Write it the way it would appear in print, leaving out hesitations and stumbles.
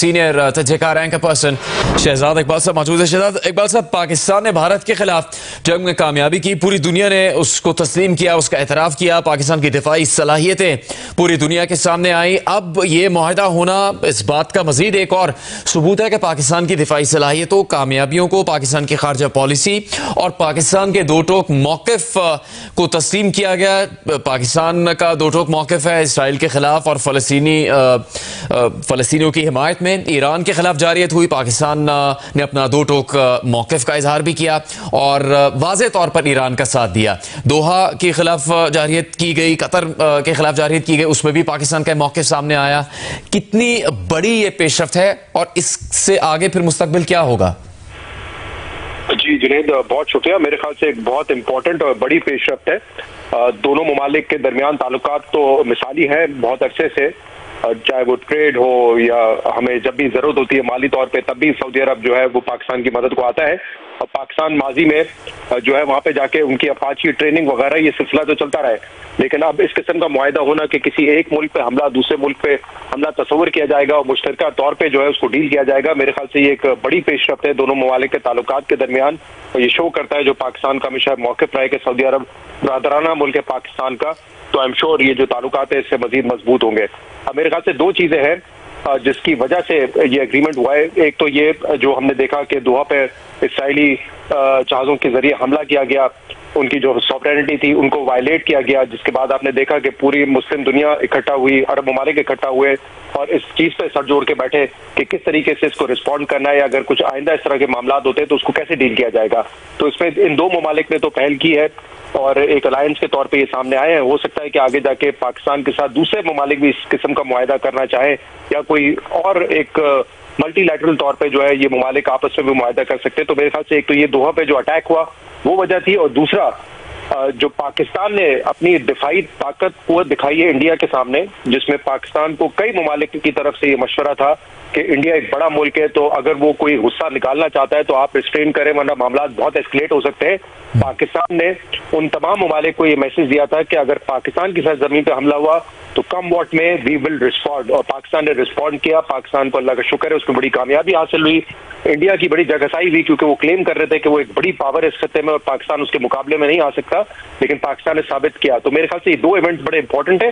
Senior तजका rank person Shahzad Iqbal Sahab मौजूद है। शहजाद इकबाल साहब, पाकिस्तान ने भारत के खिलाफ जंग में कामयाबी की, पूरी दुनिया ने उसको तस्लीम किया, उसका एतराफ़ किया, पाकिस्तान की दिफाई सलाहियतें पूरी दुनिया के सामने आई। अब ये मुआहदा होना इस बात का मजीद एक और सबूत है कि पाकिस्तान की दिफाई सलाहियतों, कामयाबियों को, पाकिस्तान की खारजा पॉलिसी और पाकिस्तान के दो टोक मौक़िफ़ को तस्लीम किया गया। पाकिस्तान का दो टोक मौक़िफ़ है इसराइल के खिलाफ और फ़लस्तीनियों की हिमायत में। ईरान के खिलाफ जारियत हुई, पाकिस्तान ने अपना दो टोक मौक़िफ़ का इजहार भी किया और वाज़े तौर पर ईरान का साथ दिया। दोहा के खिलाफ जारियत की गई, कतर के खिलाफ जारियत की गई, उसमें भी पाकिस्तान का मौक़िफ़ सामने आया। कितनी बड़ी ये पेशरफ्त है और इससे आगे फिर मुस्तकबिल क्या होगा? जी जुनैद, बहुत शुक्रिया। मेरे ख्याल से एक बहुत इंपॉर्टेंट और बड़ी पेशरफ्त है। दोनों ममालिक के दरमियान ताल्लुकात तो मिसाली है बहुत अरसे से, चाहे वो ट्रेड हो या हमें जब भी जरूरत होती है माली तौर पे तब भी सऊदी अरब जो है वो पाकिस्तान की मदद को आता है। और पाकिस्तान माजी में जो है वहां पे जाके उनकी अपाची की ट्रेनिंग वगैरह ये सिलसिला तो चलता रहे, लेकिन अब इस किस्म का मुआहदा होना कि किसी एक मुल्क पे हमला दूसरे मुल्क पे हमला तस्वर किया जाएगा और मुश्तरका तौर पे जो है उसको डील किया जाएगा, मेरे ख्याल से ये एक बड़ी पेशरफ्त है दोनों ममालिक के ताल्लुकात के दरमियान। और ये शो करता है जो पाकिस्तान का हमेशा मौक़िफ़ रहा है कि सऊदी अरब बरादराना मुल्क है पाकिस्तान का, तो आई एम श्योर ये जो ताल्लुकात है इससे मजीद मजबूत होंगे। अब मेरे ख्याल से दो चीजें हैं जिसकी वजह से ये एग्रीमेंट हुआ है। एक तो ये जो हमने देखा कि दोहा पे इसराइली जहाज़ों के जरिए हमला किया गया, उनकी जो सॉवरेनिटी थी उनको वायलेट किया गया, जिसके बाद आपने देखा कि पूरी मुस्लिम दुनिया इकट्ठा हुई, अरब ममालिक इकट्ठा हुए और इस चीज पे सर जोड़ के बैठे कि किस तरीके से इसको रिस्पॉन्ड करना है, या अगर कुछ आइंदा इस तरह के मामला होते हैं तो उसको कैसे डील किया जाएगा। तो इसमें इन दो ममालिक ने तो पहल की है और एक अलायंस के तौर पे ये सामने आए हैं। हो सकता है कि आगे जाके पाकिस्तान के साथ दूसरे ममालिक भी इस किस्म का मुआहदा करना चाहे या कोई और एक मल्टीलैटरल तौर पे जो है ये ममालिक आपस में भी मुआहदा कर सकते हैं। तो मेरे ख्याल से एक तो ये दोहा पे जो अटैक हुआ वो वजह थी, और दूसरा जो पाकिस्तान ने अपनी दिफाई ताकत कुव्वत दिखाई है इंडिया के सामने, जिसमें पाकिस्तान को कई ममालिक की तरफ से ये मशवरा था कि इंडिया एक बड़ा मुल्क है, तो अगर वो कोई गुस्सा निकालना चाहता है तो आप रिस्ट्रेन करें वरना मामला बहुत एस्केलेट हो सकते हैं। पाकिस्तान ने उन तमाम ममालिक को ये मैसेज दिया था कि अगर पाकिस्तान की जमीन पर हमला हुआ तो कम वॉट में वी विल रिस्पॉन्ड, और पाकिस्तान ने रिस्पॉन्ड किया। पाकिस्तान को अल्लाह का शुक्र है उसमें बड़ी कामयाबी हासिल हुई। इंडिया की बड़ी जगहसाई हुई क्योंकि वो क्लेम कर रहे थे कि वो एक बड़ी पावर इस खत्ते में और पाकिस्तान उसके मुकाबले में नहीं आ सकता, लेकिन पाकिस्तान ने साबित किया। तो मेरे ख्याल से ये दो इवेंट्स बड़े इंपॉर्टेंट है।